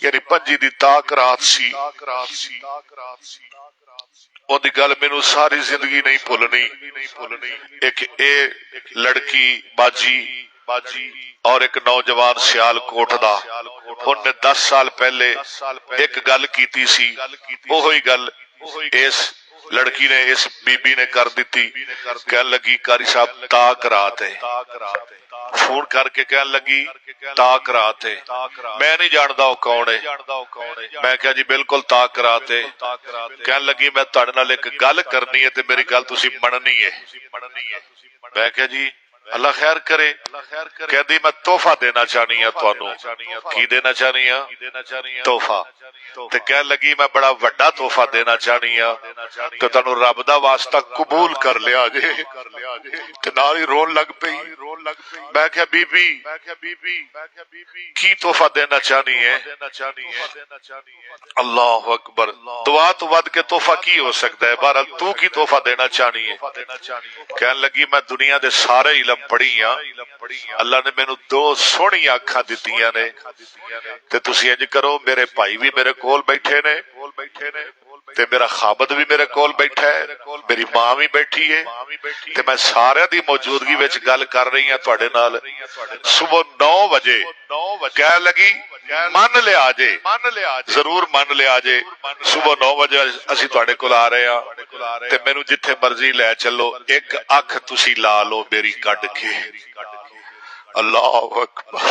یعنی پنجی دی تاک رات سی وہ دی گل مینوں ساری زندگی نہیں بھولنی ایک اے لڑکی باجی اور ایک نوجوان سیال کوٹ دا ان نے 10 سال پہلے ایک گل کیتی سی وہی گل اس لڑکی نے اس بی بی نے کر دیتی کہن لگی قاری صاحب تاک رات ہے فون کر کے کہن لگی تاک رات ہے میں نہیں جاندا وہ کون ہے میں کہا جی بالکل تاک رات ہے کہن لگی میں تہاڈے نال ایک گل کرنی ہے تے میری گل تسی مننی ہے میں کہا جی اللہ خیر کرے کہندی میں تحفہ دینا چاہنی ہاں تانوں کی دینا چاہنی ہاں تحفہ تے کہن لگی میں بڑا وڈا تحفہ دینا چاہنی ہاں تے تانوں رب دا واسطہ قبول کر لیا جے تے نال ہی رون لگ پئی میں کہا بی بی کی تحفہ دینا چاہنی ہے اللہ اکبر دعا تو ود کے تحفہ کی ہو سکتا ہے بہرحال تو کی تحفہ دینا چاہنی ہے کہن لگی میں دنیا دے سارے علم پڑھی ہاں اللہ نے مینوں 2 سونی اکھاں دتیاں نے تے تسی انج کرو میرے بھائی بھی میرے کول بیٹھے نے تے میرا خابد بھی میرے کول بیٹھا ہے میری ماں بھی بیٹھی ہے تے میں سارے دی موجودگی وچ گل کر رہی ہوں تواڈے نال صبح 9 بجے کہہ لگی من لیا جے ضرور من لیا جے صبح 9 بجے اسی تواڈے کول آ رہے ہاں تے مینوں جتھے مرضی لے چلو ایک اکھ تسی لا لو میری کڈ کے اللہ اکبر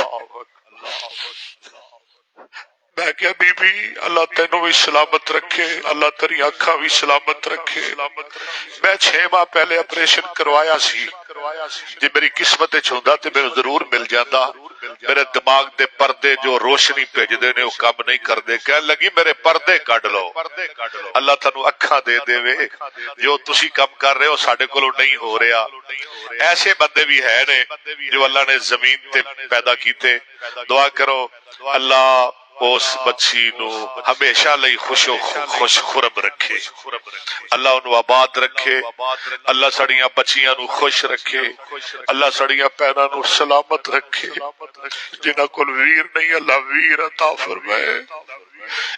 میں کہا بی بی اللہ تینوں بھی سلامت رکھے اللہ تیری اکھاں بھی سلامت رکھے میں 6 ماہ پہلے آپریشن کروایا سی جی میری قسمت وچ ہوندا تے میرے ضرور مل جاندا میرے دماغ دے پردے جو روشنی بھیجدے نے وہ کم نہیں کردے کہن لگی میرے پردے کڈ لو اللہ تانوں اکھاں دے دے جو تسی کم کر رہے ہو ساڈے کولوں نہیں ہو رہا ایسے بندے بھی ہے نے جو اللہ نے زمین تے پیدا کیتے دعا کرو اللہ اس بچی نو ہمیشہ لئی خوش خرم رکھے اللہ انو آباد رکھے اللہ سڑیاں بچیاں نو خوش رکھے اللہ سڑیاں پیراں نو سلامت رکھے جنہاں کول ویر نہیں اللہ ویر عطا فرمائے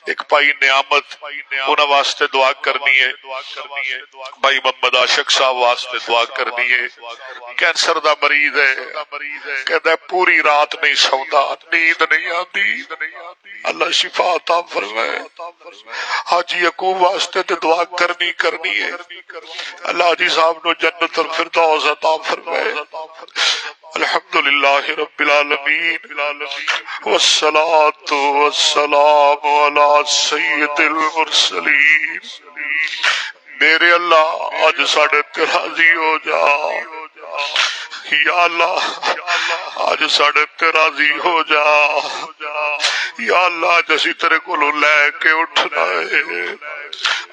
ایک بھائی نعمت انہاں واسطے دعا کرنی ہے بھائی محمد عاشق صاحب واسطے دعا کرنی ہے کینسر دا مریض ہے کہتا ہے پوری رات نہیں سوندا نیند نہیں آتی اللہ شفا عطا فرمائے حاجی یعقوب واسطے تے دعا کرنی ہے اللہ حاجی صاحب نو جنت الفردوس عطا فرمائے الحمدللہ رب العالمین والصلاة والسلام علی سید المرسلین میرے اللہ آج ساڑھے راضی ہو جا یا اللہ آج ساڑھے راضی ہو جا یا اللہ جسی تیرے کو لے کے اٹھنا ہے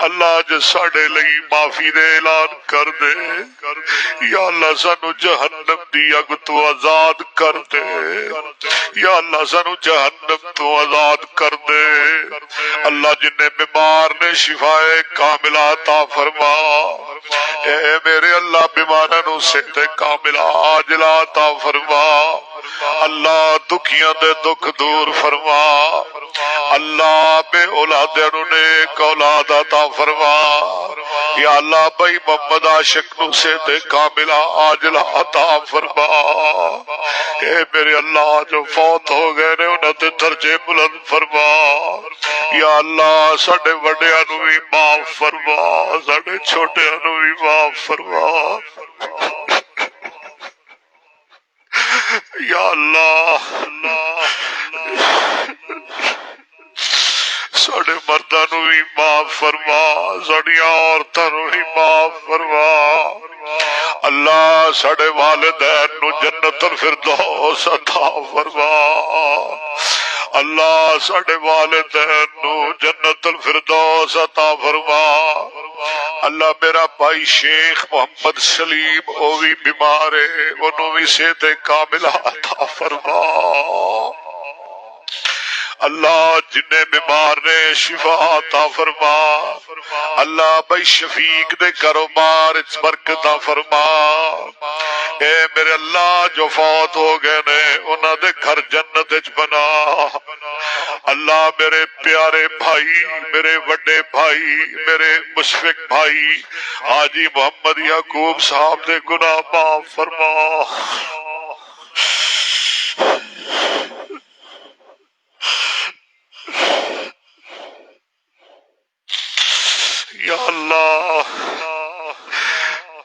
اللہ جس ساڑھے لئی معافی دے اعلان کر دے یا اللہ سانو جہنم دی اگ تو آزاد کر دے یا اللہ سانو جہنم تو آزاد کر دے اللہ جن بیمار نے شفائے کاملہ عطا فرما اے میرے اللہ بیماراں نو صحت کاملہ عاجلہ عطا فرما اللہ دکھیاں دے دکھ دور فرما اللہ بے اولادیاں نو نیک اولاد عطا فرما یا اللہ بھائی محمد عاشق نو صحت کاملہ عاجلہ عطا فرما اے میرے اللہ جو فوت ہو گئے نے انہاں دے درجے بلند فرما یا اللہ ساڈے وڈیاں نو بھی معاف فرما ساڈے چھوٹیاں نو بھی معاف فرما یا اللہ ساڈے مرداں نو بھی معاف فرما ساڈیاں عورتاں نو بھی معاف فرما اللہ ساڈے والدین نو جنت الفردوس عطا فرما اللہ ساڈے والدین نو جنت الفردوس عطا فرما اللہ میرا بھائی شیخ محمد سلیم او بھی بیمار ہے انہوں بھی صحت کاملہ عطا فرما اللہ جنہیں بیمار نے شفا عطا فرما اللہ بھائی شفیق دے کاروبار برکت فرما اے میرے اللہ جو فوت ہو گئے نے انہاں دے گھر جنت وچ بنا اللہ میرے پیارے بھائی، میرے وڈے بھائی، میرے مشفق بھائی حاجی محمد یعقوب صاحب دے گناہ معاف فرما۔ یا اللہ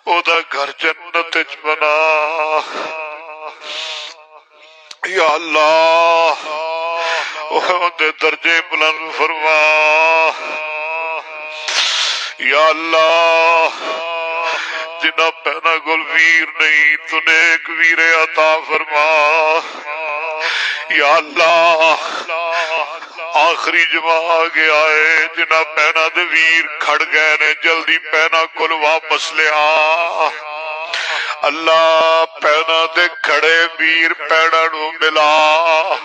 او دا گھر جنت وچ بنا۔ یا اللہ او دے درجے بلند فرما۔ یا اللہ جنہ پہنا گل ویر نہیں تو نیک ویر عطا فرما۔ یا اللہ آخری جمع آ گیا ہے، جنہ پہنا دے ویر کھڑ گئے نے جلدی پہنا کل واپس لیا۔ اللہ پہنا دے کھڑے ویر پہنا نو ملا۔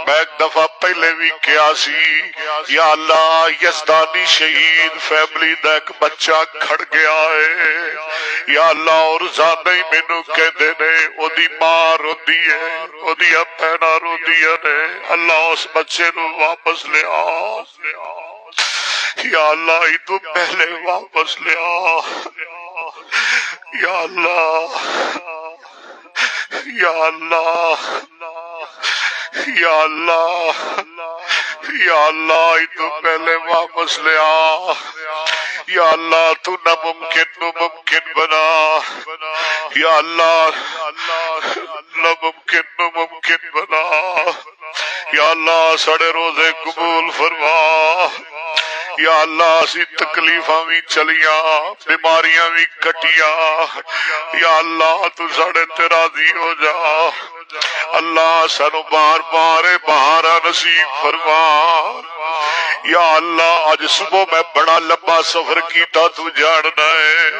میں ایک دفعہ پہلے بھی کیا سی، یا اللہ یزدانی شہید فیملی دا ایک بچہ کھڑ گیا ہے، یا اللہ اور زیادہ ہی مینو کہندے نے او دی ماں روندی ہے، او دی پہنا روندیاں نے، اللہ اس بچے نو واپس لے آ۔ یا اللہ ہی تو پہلے واپس لے آ۔ یا اللہ یا اللہ یا اللہ یا اللہ ہی تو پہلے واپس لے آ۔ یا اللہ تو ناممکن نو ممکن بنا۔ یا اللہ ناممکن نو ممکن بنا۔ یا اللہ ساڑے روزے قبول فرما۔ یا اللہ اسی تکلیفاں بھی چلیاں، بیماریاں بھی کٹیاں، یا اللہ تو ساڑے تے راضی ہو جا۔ اللہ سانو بار بار بہارا نصیب فرما۔ یا اللہ آج صبح میں بڑا لمبا سفر کیتا تو جاننا ہے۔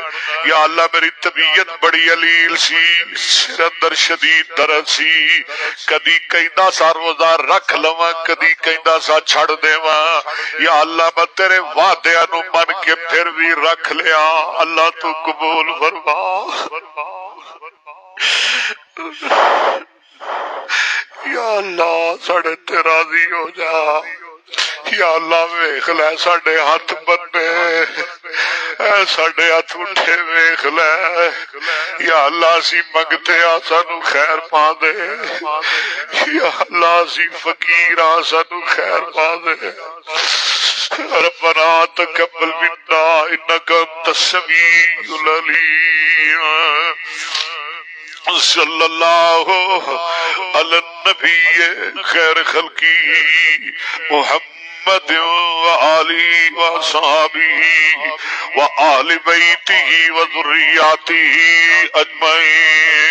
یا اللہ میری طبیعت بڑی علیل سی، سر اندر شدید درد سی، کدی کہندا سا روزہ رکھ لواں، کدی کہندا سا چھڑ دیواں۔ یا اللہ میں تیرے وعدیاں نو من کے پھر بھی رکھ لیا، اللہ تو قبول فرما۔ یا اللہ ساڑے تے راضی ہو جا۔ یا اللہ ویکھ لے ساڑے ہاتھ بنے، اے ساڑے ہاتھ اٹھے ویکھ لے۔ یا اللہ سی منگتے آ سانو خیر پا دے۔ یا اللہ سی فقیر آ سانو خیر پا دے۔ ربنا تقبل منا انک انت السمیع العلیم۔ صلی اللہ علی النبی خیر خلقی محمد وآلہ وصحابہ وآل بیتہ وذریاتہ اجمعین۔